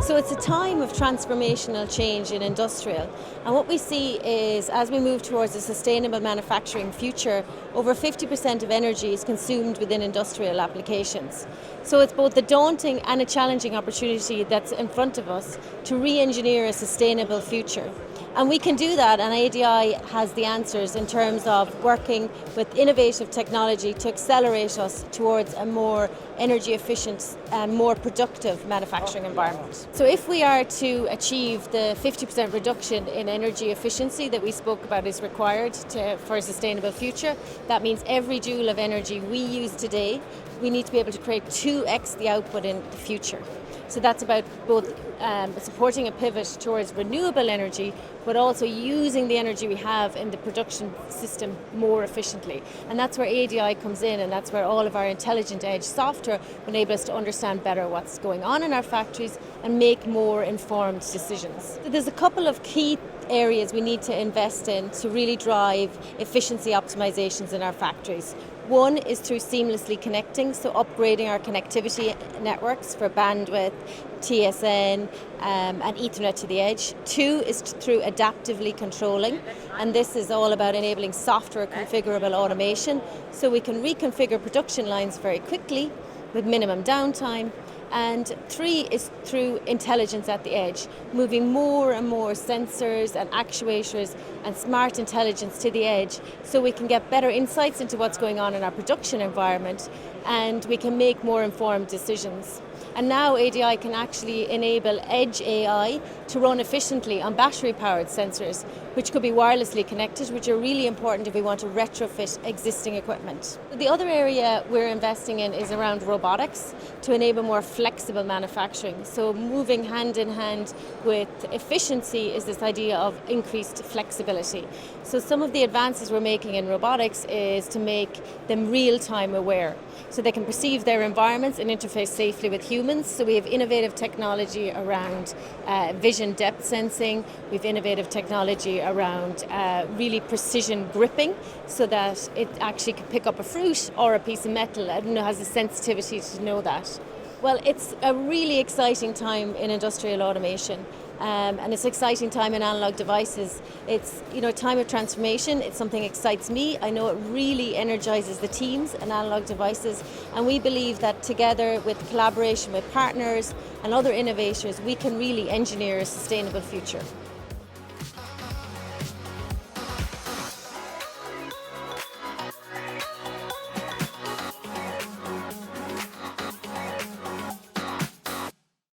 So it's a time of transformational change in industrial, and what we see is as we move towards a sustainable manufacturing future, over 50% of energy is consumed within industrial applications. So it's both a daunting and a challenging opportunity that's in front of us to re-engineer a sustainable future. And we can do that, and ADI has the answers in terms of working with innovative technology to accelerate us towards a more energy efficient and more productive manufacturing environment. So if we are to achieve the 50% reduction in energy efficiency that we spoke about is required for a sustainable future, that means every joule of energy we use today, we need to be able to create 2x the output in the future. So that's about both supporting a pivot towards renewable energy, but also using the energy we have in the production system more efficiently. And that's where ADI comes in, and that's where all of our intelligent edge software enable us to understand better what's going on in our factories and make more informed decisions. So there's a couple of key areas we need to invest in to really drive efficiency optimizations in our factories. One is through seamlessly connecting, so upgrading our connectivity networks for bandwidth, TSN, and Ethernet to the edge. Two is through adaptively controlling, and this is all about enabling software configurable automation, so we can reconfigure production lines very quickly with minimum downtime. And three is through intelligence at the edge, moving more and more sensors and actuators and smart intelligence to the edge so we can get better insights into what's going on in our production environment, and we can make more informed decisions. And now ADI can actually enable edge AI to run efficiently on battery-powered sensors, which could be wirelessly connected, which are really important if we want to retrofit existing equipment. The other area we're investing in is around robotics to enable more flexible manufacturing. So moving hand in hand with efficiency is this idea of increased flexibility. So some of the advances we're making in robotics is to make them real-time aware, so they can perceive their environments and interface safely with humans. So we have innovative technology around vision depth sensing. We have innovative technology around really precision gripping, so that it actually can pick up a fruit or a piece of metal and has the sensitivity to know that. Well, it's a really exciting time in industrial automation. And it's an exciting time in analog devices. It's a time of transformation. It's something that excites me. I know it really energizes the teams in analog devices, and we believe that together with collaboration with partners and other innovators, we can really engineer a sustainable future.